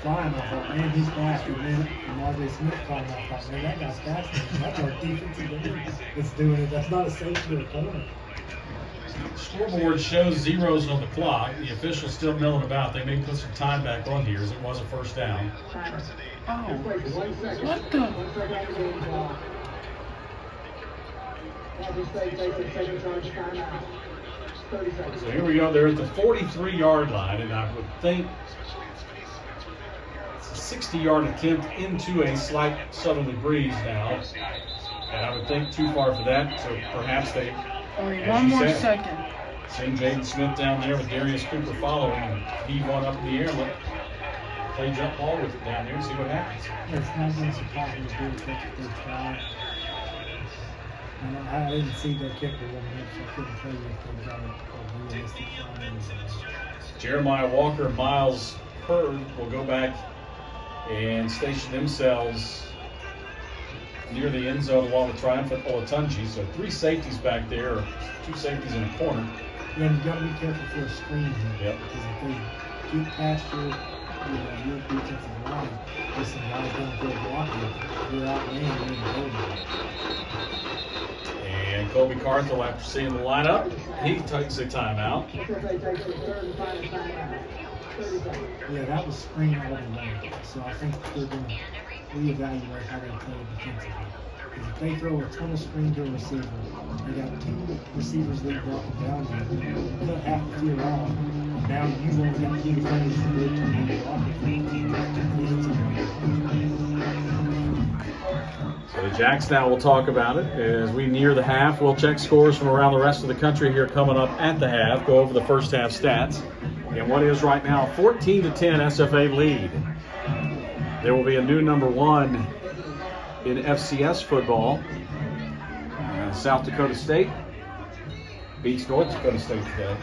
flying. I thought, man, he's fast. And then Marjorie Smith called me. I thought, man, that guy's fast. That's our defensive end that's doing it. That's not a safety or a corner. Scoreboard shows zeros on the clock. The official's still milling about. They may put some time back on here as it was a first down. Oh, what the? So here we go. They're at the 43-yard line, and I would think it's a 60-yard attempt into a slight southerly breeze now. And I would think too far for that, so perhaps they, Only as one you more said, second. send Jaden Smith down there with Darius Cooper following and heave one up in the air. Let play jump ball with it down there and see what happens. It's not going to surprise me to do it if they try. I didn't see their kicker one minute, so I couldn't tell you if they got a realistic plan. Jeremiah Walker and Miles Hurd will go back and station themselves near the end zone along with Triumphant Olatunji. So 3 safeties back there, or 2 safeties in a corner. Yeah, you got to be careful for a screen here. Yep. Because if they get past your defensive line, there's some guys down there blocking. You're out laying in the goal. And Kobe Carthel, after seeing the lineup, he takes a timeout. Yeah, that was screen all the way. So I think they're going to reevaluate how they play defensively. Because if they throw a ton of screen to a receiver, they got 2 receivers that block it down there. You cut half the field off, and now you've only got 2 defenders to do it to block So the Jacks now will talk about it as we near the half. We'll check scores from around the rest of the country here coming up at the half. Go over the first half stats. And what is right now 14-10 SFA lead. There will be a new number 1 in FCS football. South Dakota State beats North Dakota State today.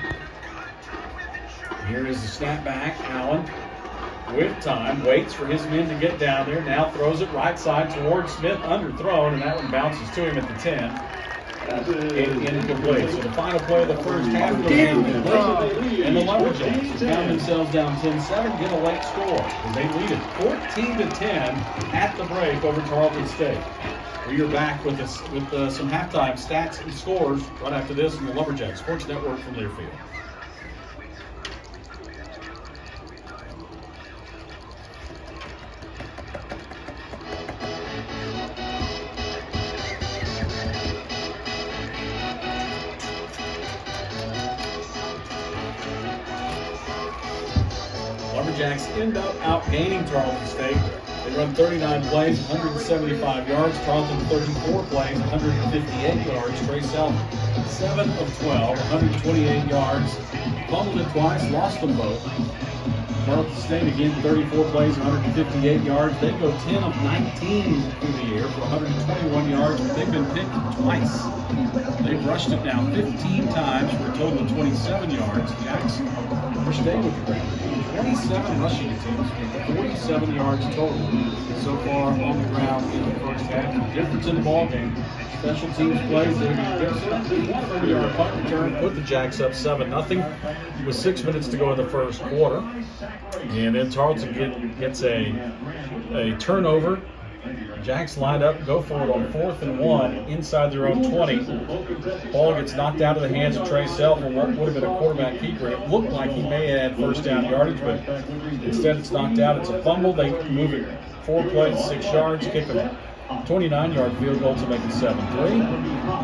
Here is the snap back. Allen with time, waits for his men to get down there, now throws it right side towards Smith, underthrown, and that one bounces to him at the 10. Incomplete. So the final play of the first half goes incomplete, and the Lumberjacks found themselves down 10-7, get a late score, and they lead it 14-10 at the break over Tarleton State. We are back with some halftime stats and scores right after this from the Lumberjacks Sports Network from Learfield. Lumberjacks end up outgaining Tarleton State. They run 39 plays, 175 yards. Tarleton 34 plays, 158 yards. Trey South 7 of 12, 128 yards. Fumbled it twice, lost them both. Tarleton State again 34 plays, 158 yards. They go 10 of 19 through the air for 121 yards, but they've been picked twice. They've rushed it now 15 times for a total of 27 yards. Jacks are staying with the ground. 27 rushing attempts, 47 yards total so far on the ground in the first half. The difference in the ball game. Special teams plays, David Gibson, 30-yard punt return, put the Jacks up 7-0 with 6 minutes to go in the first quarter. And then Tarleton gets a turnover. Jacks lined up, go for it on 4th and 1 inside their own 20. Ball gets knocked out of the hands of Trey Self for what would have been a quarterback keeper. It looked like he may have had first down yardage, but instead it's knocked out. It's a fumble. They move it 4 plays, 6 yards, kick a 29-yard field goal to make it 7-3.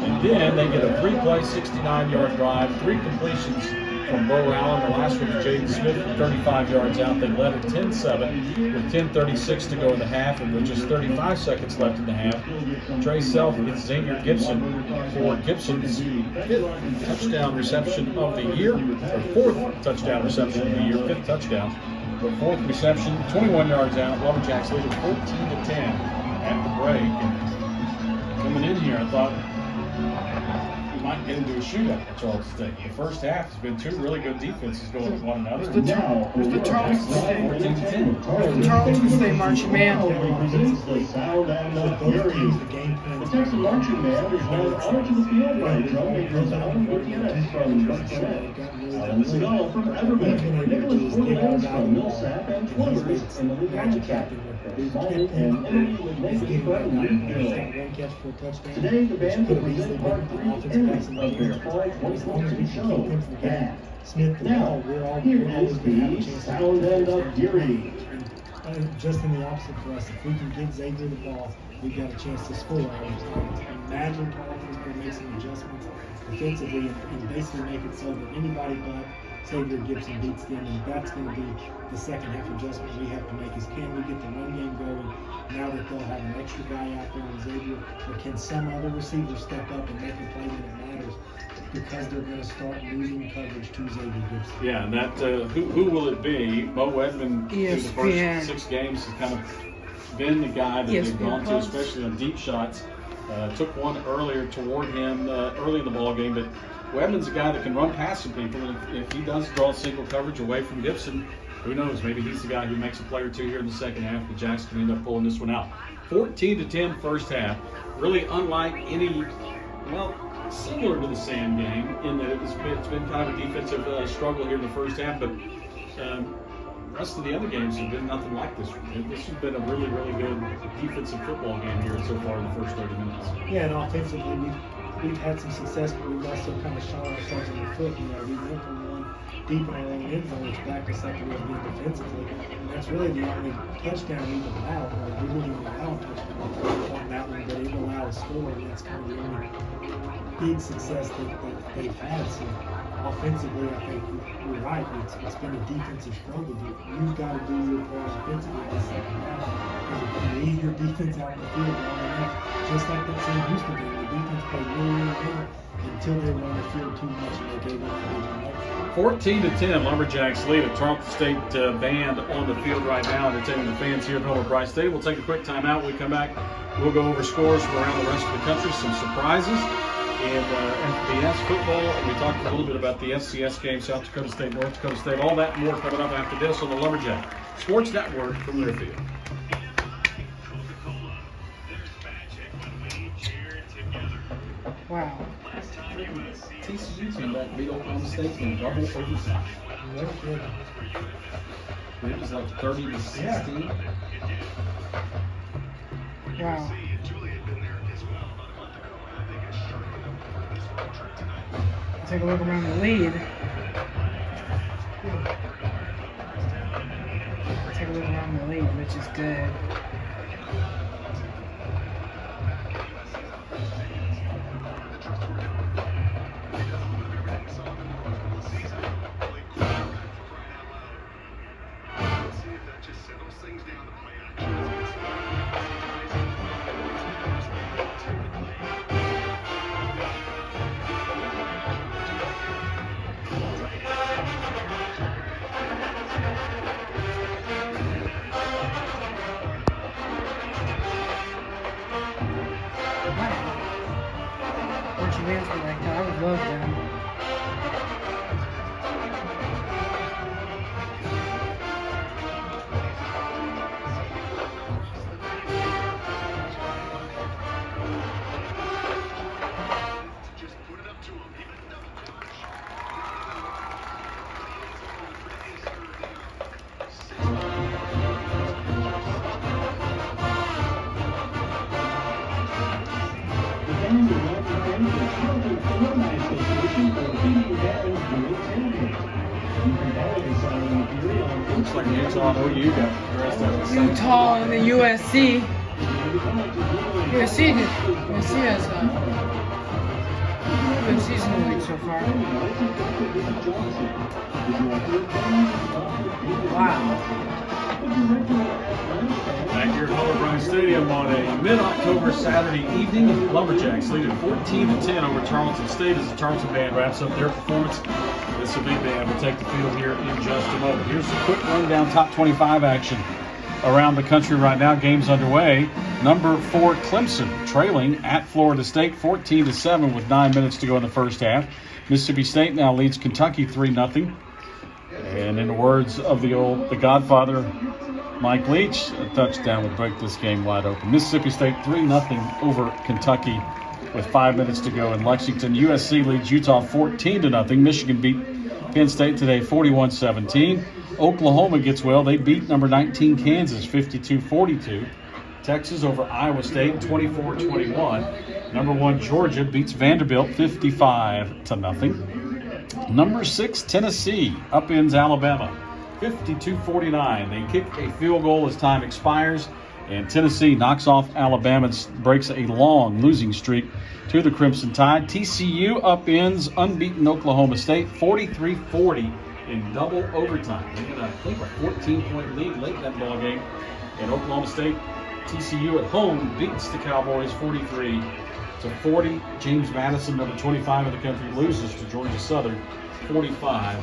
And then they get a 3-play, 69-yard drive, 3 completions from Bo Allen. The last one to Jaden Smith from 35 yards out. They led it 10-7 with 10:36 to go in the half, and with just 35 seconds left in the half. Trey Self gets Xavier Gibson for Gibson's 5th touchdown reception of the year, or 4th touchdown reception of the year, 5th touchdown. But 4th reception, 21 yards out. Lumberjacks lead it 14-10 at the break. And coming in here, I thought we might get into a shootout at Tarleton State. The first half has been 2 really good defenses going at one another. Who's the Tarleton State? Tarleton State marching man. The Texas marching man is now onto the field right now. What we've been able to do is get our guy the ball, and he's made some magic happen with it. He's getting that guy the ball. He's got one catch for a touchdown, which could have easily been an offensive passing game. As long as we can keep him from getting Smith the ball, we're always going to have a chance to just in the opposite for us, if we can get Xavier the ball, we've got a chance to score. I imagine Tarleton's going to make some adjustments defensively and basically make it so that anybody but Xavier Gibson beats them, and that's going to be the second half adjustment we have to make is can we get the run game going now that they'll have an extra guy out there on Xavier, or can some other receiver step up and make a play when it matters, because they're going to start losing coverage to Xavier Gibson. Yeah, and that who will it be? Mo Edmond through the first 6 games has kind of been the guy that they've gone to, especially on deep shots. Took one earlier toward him early in the ball game, but Edmond's a guy that can run past some people, and if he does draw single coverage away from Gibson, who knows? Maybe he's the guy who makes a play or two here in the second half. The Jacks can end up pulling this one out. 14-10 first half. Really unlike any, similar to the Sam game in that it's been kind of a defensive struggle here in the first half, but the rest of the other games have been nothing like this one. This has been a really, really good defensive football game here so far in the first 30 minutes. Yeah, and offensively, we've had some success, but we've also kind of shot ourselves in the foot. We went for one deep in our own end zone, which backed us up a little bit defensively. And that's really the only touchdown we've allowed. We didn't even allow a touchdown on that one, but it allowed a score, and that's kind of the only big success that they've had. So offensively, I think you're right. It's been a defensive struggle. You've got to do your part offensively in the second half. Because if you leave your defense out in the field long enough, just like that same Houston game, the defense played really well until they were on the field too much and they gave up the lead. 14-10, Lumberjacks lead. A Tarleton State band on the field right now, entertaining the fans here at home at Bryce State. We'll take a quick timeout. When we come back, we'll go over scores from around the rest of the country, some surprises in FBS football, and we talked a little bit about the FCS game, South Dakota State, North Dakota State, all that and more coming up after this on the Lumberjack Sports Network from Learfield. Wow. TCU's in that beat Oklahoma State in double overtime. It was like 30-16. Wow. Take a look around the lead. Take a look around the lead, which is good. Like that. I would love them. Looks like Utah and OU got dressed up the same. Utah and the USC. USC has a good season in the league so far. Wow. Back here at Holbrook Stadium on a mid-October Saturday evening, Lumberjacks lead at 14-10 over Tarleton State as the Tarleton band wraps up their performance. This will be band will take the field here in just a moment. Here's a quick rundown top 25 action around the country right now. Games underway. Number 4 Clemson trailing at Florida State 14-7 with 9 minutes to go in the first half. Mississippi State now leads Kentucky 3-0. And in the words of the Godfather, Mike Leach, a touchdown would break this game wide open. Mississippi State 3-0 over Kentucky with 5 minutes to go in Lexington. USC leads Utah 14-0. Michigan beat Penn State today 41-17. Oklahoma gets well. They beat number 19 Kansas 52-42. Texas over Iowa State 24-21. Number 1 Georgia beats Vanderbilt 55-0. Number 6 Tennessee upends Alabama 52-49. They kick a field goal as time expires, and Tennessee knocks off Alabama and breaks a long losing streak to the Crimson Tide. TCU upends unbeaten Oklahoma State 43-40 in double overtime. They had, I think, a 14-point lead late in that ball game, and Oklahoma State, TCU at home beats the Cowboys 43-40. James Madison, number 25 in the country, loses to Georgia Southern 45-38.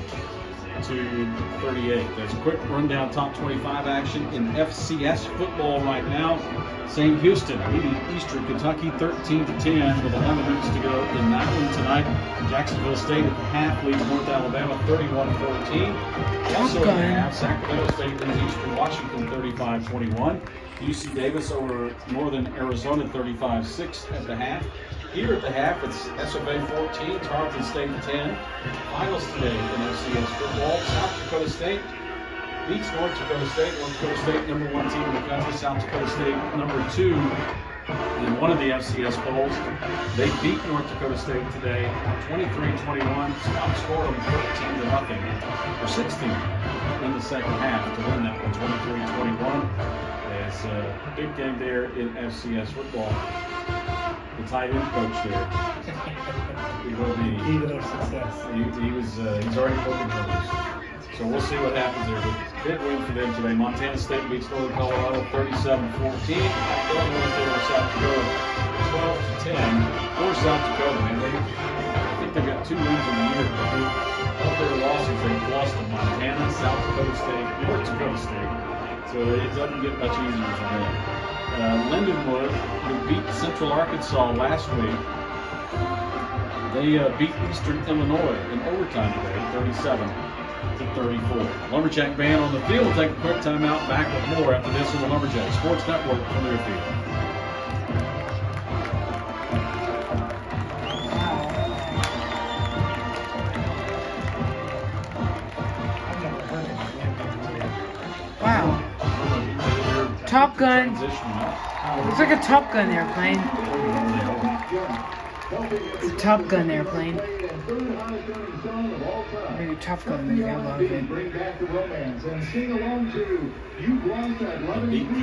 There's a quick rundown top 25 action in FCS football right now. St. Houston leading Eastern Kentucky 13-10 with 11 minutes to go in that one tonight. Jacksonville State at the half leads North Alabama 31-14. Also at the half, Sacramento State leads Eastern Washington 35-21. UC Davis over Northern Arizona 35-6 at the half. Here at the half, it's SFA 14, Tarleton State 10. Finals today in FCS football. South Dakota State beats North Dakota State. North Dakota State, number 1 team in the country. South Dakota State, number 2 in one of the FCS polls. They beat North Dakota State today 23-21. Scott scored them 13-0 or 16 in the second half to win that one 23-21. It's a big game there in FCS football. The tight end coach there. He will be. Even of success. He's already booking numbers. So we'll see what happens there. But big win for them today. Montana State beats Northern Colorado 37-14. Illinois over South Dakota 12-10. For South Dakota, man, I think they've got 2 wins in the year. Of their losses, they've lost to Montana, South Dakota State, North Dakota State. So it doesn't get much easier for them. Lindenwood, who beat Central Arkansas last week, they beat Eastern Illinois in overtime today, 37-34. Lumberjack band on the field. We'll take a quick timeout. Back with more after this on the Lumberjack Sports Network from Learfield. Wow. Top Gun. Looks like a Top Gun airplane. It's a Top Gun airplane. Maybe Top Gun movie, I love it. Beat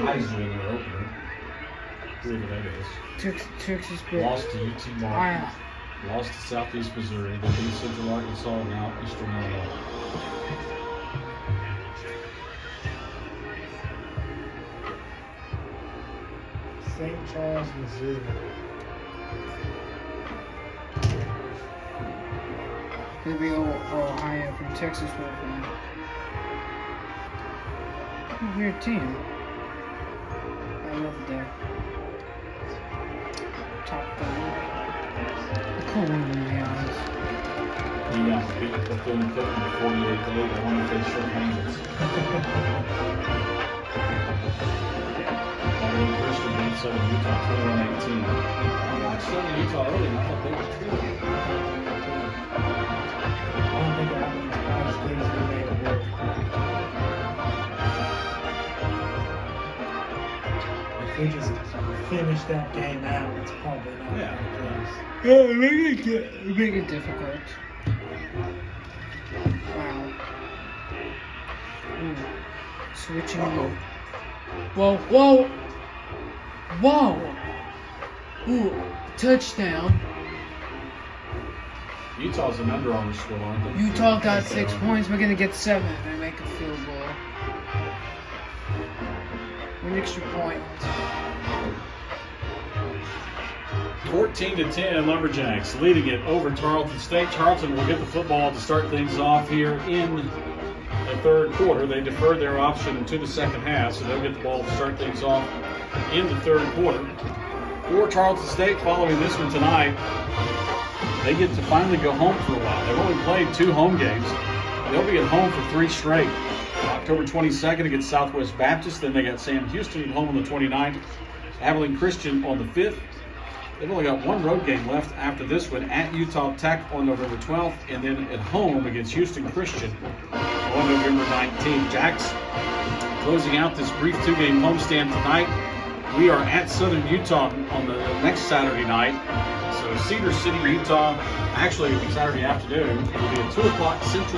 Kaiser in their opener. Whoever that is. Texas Lost to UT Martin. Lost to Southeast Missouri. They beat Central Arkansas and now Eastern Illinois. St. Charles, Missouri. It'll be Ohio from Texas with them. Weird team. I love that. Top Gun. Cool one, to be honest. He beat Bethune-Cookman 48-8. I wonder if they shook hands. Christian beat Southern Utah 21-18. I watched Southern Utah early and I thought they were good. I don't think I have as good as we made it work. If we just finish that game out, it's probably not that close. Yeah, make it difficult. Wow. Ooh. Switching over. Whoa, whoa! Whoa! Ooh, touchdown. Utah's an Under Armour school, aren't they? Utah got 6 points. We're going to get 7 if they make a field goal. An extra point. 14-10, Lumberjacks leading it over Tarleton State. Tarleton will get the football to start things off here in the third quarter. They deferred their option to the second half, so they'll get the ball to start things off in the third quarter. For Tarleton State, following this one tonight, they get to finally go home for a while. They've only played 2 home games. They'll be at home for 3 straight. October 22nd against Southwest Baptist. Then they got Sam Houston at home on the 29th. Abilene Christian on the 5th. They've only got one road game left after this one at Utah Tech on November 12th, and then at home against Houston Christian on November 19th. Jacks, closing out this brief 2-game homestand tonight. We are at Southern Utah on the next Saturday night. So Cedar City, Utah, actually Saturday afternoon, will be at 2 o'clock Central